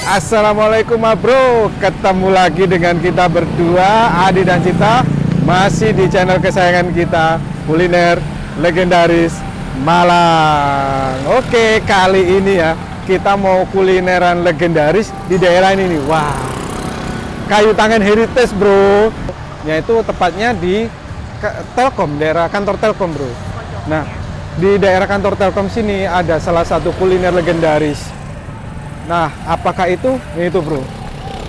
Assalamualaikum bro, ketemu lagi dengan kita berdua, Adi dan Cita, masih di channel kesayangan kita, kuliner legendaris Malang. Oke, kali ini ya kita mau kulineran legendaris di daerah ini nih. Wah, kayu tangan heritage bro, yaitu tepatnya di Telkom, daerah kantor Telkom bro. Nah, di daerah kantor Telkom sini ada salah satu kuliner legendaris. Nah, apakah itu? Itu bro,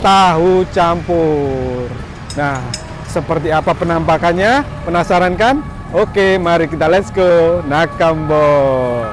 tahu campur. Nah, seperti apa penampakannya? Penasaran kan? Oke, mari kita let's go nakam bos.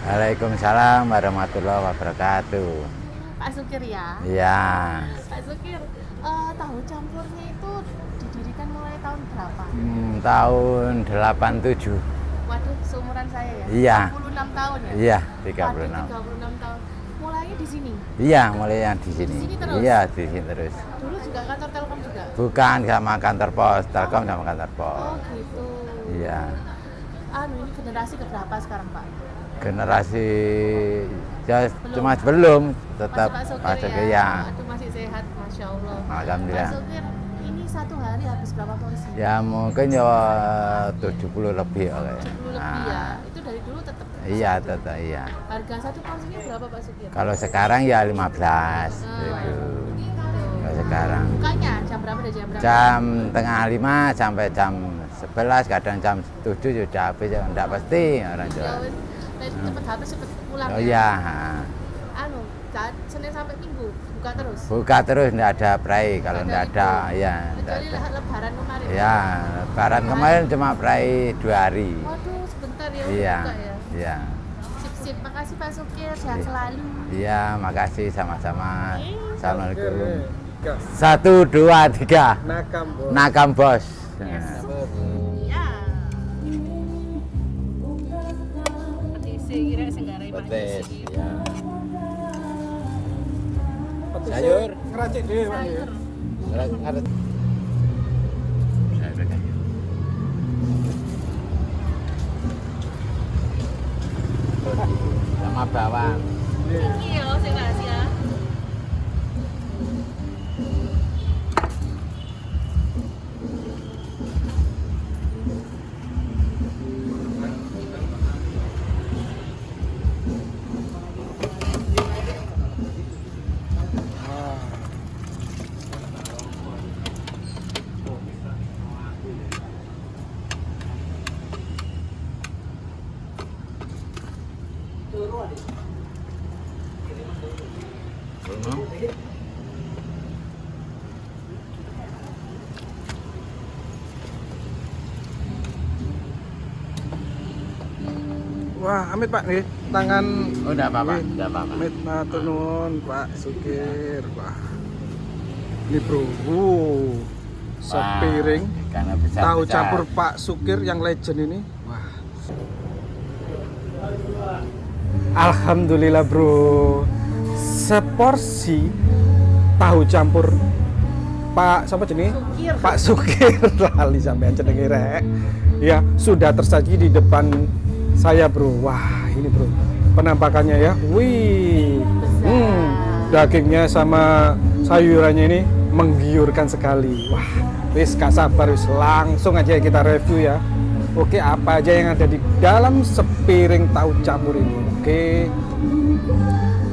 Waalaikumsalam warahmatullahi wabarakatuh. Pak Sukir ya? Iya. Pak Sukir, tahu campurnya itu didirikan mulai tahun berapa? Tahun 87. Waduh, seumuran saya ya? Iya. 36 tahun ya? Iya, Waduh, 36. 36 tahun. Mulainya di sini? Iya, mulai yang di sini. Di sini terus? Iya, di sini terus. Dulu juga kantor Telkom juga? Bukan sama kantor pos, Telkom sama kantor pos. Oh gitu. Iya. Ini generasi keberapa sekarang Pak? Generasi ya cuma belum tetap masih Pak Sukir ya? ya. Aduh, masih sehat, Masya Allah. Alhamdulillah. Pak Sukir, ini satu hari habis berapa porsi? Ya mungkin ya 70 lebih oke. 70 lebih ya? Itu dari dulu tetap? Iya, tetap iya. Harga satu porsinya berapa Pak Sukir? Kalau sekarang ya 15 gitu. Kalau sekarang Bukanya jam berapa dari jam berapa? jam tengah 5 sampai jam 11, kadang jam 7 sudah habis, ya enggak pasti orang jual. Cepet habis cepet pulang Oh ya? iya. Senin sampai Minggu buka terus? Buka terus, enggak ada pray kalau enggak ada, ya. Kecuali lebaran kemarin? Ya, lebaran kemarin cuma pray 2 hari. Waduh, sebentar ya Iya, buka ya? iya. Sip-sip, makasih Pak Sukir, sehat selalu. Iya, makasih sama-sama. Assalamualaikum. 1, 2, 3. Nakam bos. Nakam bos. Ya. Petisi kira senggarai Petis, manis. ya. Sayur. Ngeracik deh, Pak. Sayur. Sama bawang. Iki ya, sing rahasia. Wah, amit Pak nih, tangan. Oh, enggak apa-apa, Nih, enggak apa-apa. Amit matur nuwun Pak Sukir. Wah. Ini bro, sepiring Karena besar, tahu besar. campur Pak Sukir yang legend ini. Wah. Alhamdulillah bro, seporsi tahu campur Pak siapa jenis? Sukir. Pak Sukir lali sampean jenenge rek. Ya, sudah tersaji di depan saya bro. Wah, ini bro penampakannya ya. Wih, dagingnya sama sayurannya ini menggiurkan sekali. Wah, wis gak sabar, wis langsung aja kita review ya. Oke, apa aja yang ada di dalam sepiring tahu campur ini? Oke,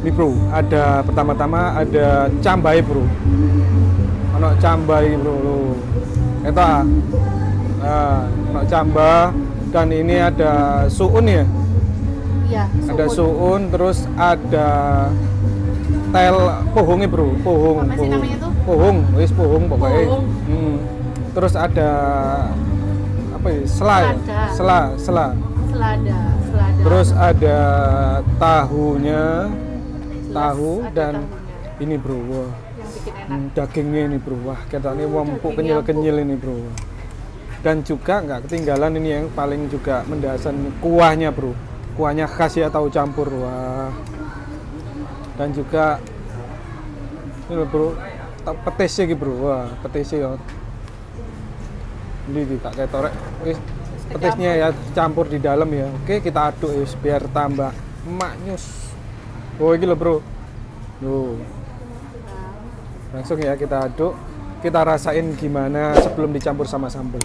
ini bro, ada pertama-tama ada cambai bro. Ono cambai bro. Eta, ono camba. Dan ini ada suun ya? Iya, Ada suun, terus ada tel pohongnya bro, pohong. Apa sih namanya tuh? Pohong, wis pohong pokoknya. Pohong. Terus ada apa ya? Selada. Sela. Selada. Terus ada tahunya, tahu Ada dan tahunya. ini bro, wah. Yang bikin enak. Dagingnya ini bro, wah ketoknya empuk Dagingnya kenyil-kenyil ini bro. Dan juga nggak ketinggalan ini yang paling juga mendasar kuahnya bro, kuahnya khas ya, tahu campur, wah. Dan juga ini bro, petisnya gitu bro, wah petisnya ya. Ini tak kayak torek, petisnya ya campur di dalam ya. Oke kita aduk ya biar tambah maknyus. Oh ini loh bro, tuh. Langsung ya kita aduk, kita rasain gimana sebelum dicampur sama sambal.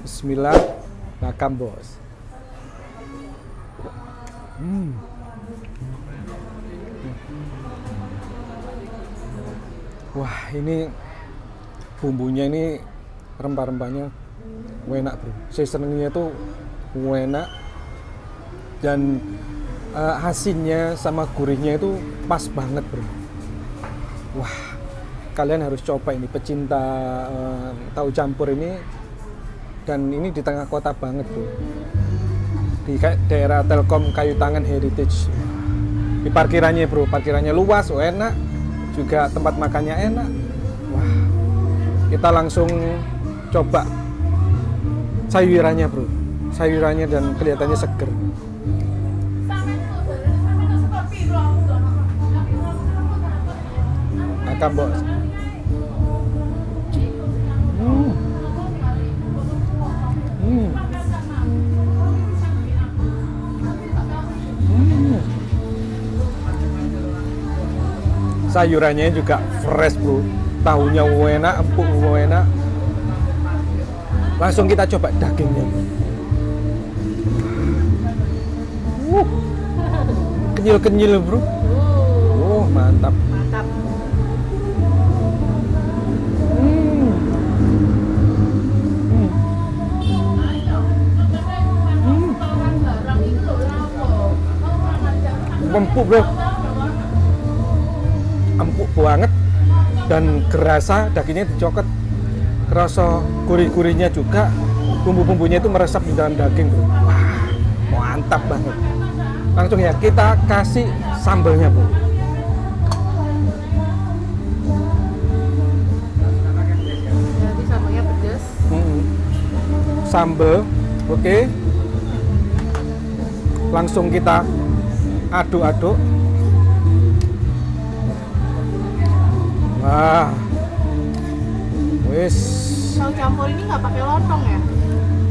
Bismillah, makan bos. Wah ini bumbunya ini rempah-rempahnya enak bro. Saya senengnya tuh enak dan asinnya sama gurihnya itu pas banget bro. Wah kalian harus coba ini, pecinta tahu campur ini. Dan ini di tengah kota banget bro, di daerah Telkom Kayu Tangan Heritage. Di parkirannya bro, parkirannya luas, enak, juga tempat makannya enak. Wah kita langsung coba sayurannya bro, sayurannya dan kelihatannya seger. Makan bos. Sayurannya juga fresh bro, tahunya enak, empuk enak. Langsung kita coba dagingnya. Kenyil-kenyil bro. Oh mantap. Mantap. Empuk bro, empuk banget dan kerasa dagingnya dicoket, kerasa gurih-gurihnya juga, bumbu-bumbunya itu meresap di dalam daging bro. Wah mantap banget. Langsung ya kita kasih sambalnya bro. Jadi sambalnya pedas. Sambal, oke. Langsung kita aduk-aduk. Wah, wis. Tahu campur ini nggak pakai lontong ya?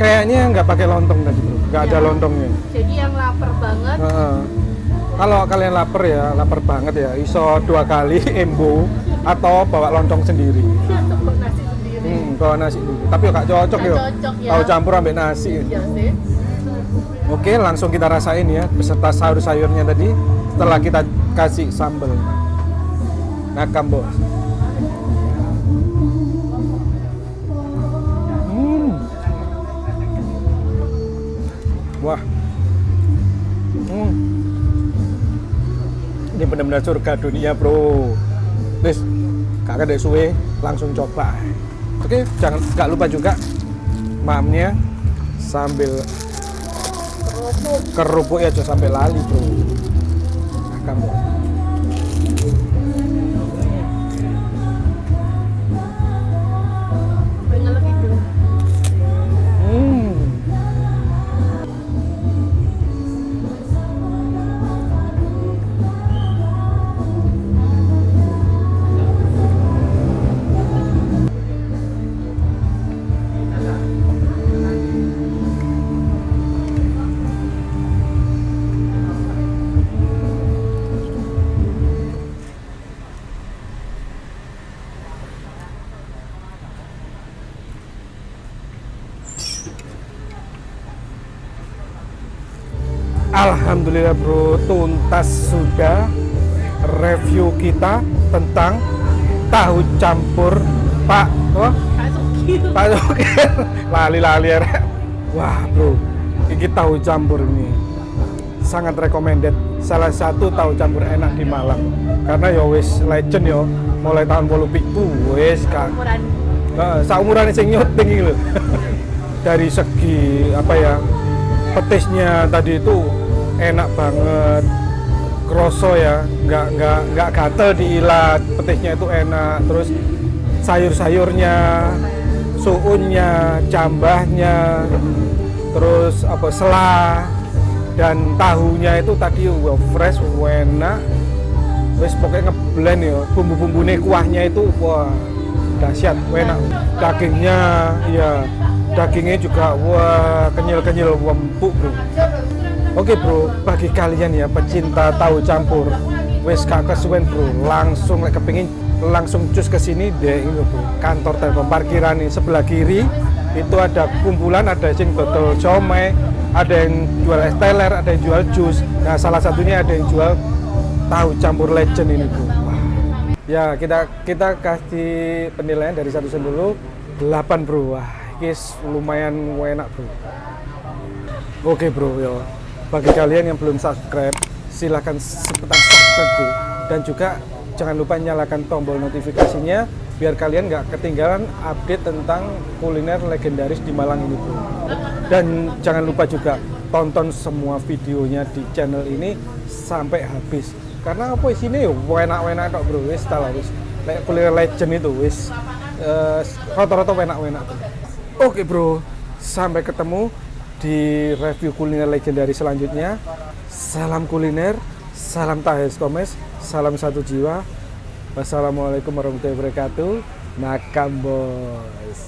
Kayaknya nggak pakai lontong tadi bro, nggak ada Ya. lontongnya. Jadi yang lapar banget. Kalau kalian lapar ya, lapar banget ya, iso 2 kali embo atau bawa lontong sendiri. Atau nasi sendiri. Bawa nasi dulu. Tapi gak cocok Nggak ya. cocok ya. Tahu campur ambil nasi. Iya sih. Oke, langsung kita rasain ya beserta sayur-sayurnya tadi setelah kita kasih sambal. Nakam bos. Wah. Ini benar-benar surga dunia bro. Wis, kakak dek suwe langsung coba. Oke, gak lupa juga mamnya sambil kerupuk ya, jangan sampai lali bro. Nah, kamu Pengelek itu. Alhamdulillah bro, tuntas sudah review kita tentang tahu campur Pak Pak Sukir. Lali-lali ya. Wah bro, ini tahu campur ini sangat recommended, salah satu tahu campur enak di Malang karena ya wis legend ya, mulai tahun 80 wis kan saumuran sing nyuting iki lho. Dari segi apa ya, petisnya tadi itu enak banget, kroso ya, nggak gatel diilat, petisnya itu enak, terus sayur-sayurnya, suunnya, cambahnya, terus apa selah dan tahunya itu tadi wah, fresh, enak, wes pokoknya ngeblend ya, bumbu-bumbune kuahnya itu wah dahsyat, enak, dagingnya ya, dagingnya juga wah kenyal-kenyal, empuk bro. Oke bro, bagi kalian ya pecinta tahu campur, wes gak kesuwen bro, langsung kepingin langsung cus ke sini deh ini bro, kantor Telkom parkiran nih sebelah kiri itu ada kumpulan, ada yang dodol comai, ada yang jual es teler, ada yang jual jus. Nah salah satunya ada yang jual tahu campur legend ini bro. Wah. Ya kita kasih penilaian dari 1 sampai 10, 8 bro. Wah, ini lumayan enak bro. Oke bro, yo. Bagi kalian yang belum subscribe, silahkan cepetan subscribe bro. Dan juga jangan lupa nyalakan tombol notifikasinya biar kalian nggak ketinggalan update tentang kuliner legendaris di Malang ini bro. Dan jangan lupa juga tonton semua videonya di channel ini sampai habis. Karena apa isinya ya enak-enak kok bro, wis tau lah wis. Kuliner legend itu wis rata-rata enak-enak bro. Oke bro, sampai ketemu di review kuliner legendaris selanjutnya. Salam kuliner, salam tahes komes, salam satu jiwa. Wassalamualaikum warahmatullahi wabarakatuh. Nakam bos.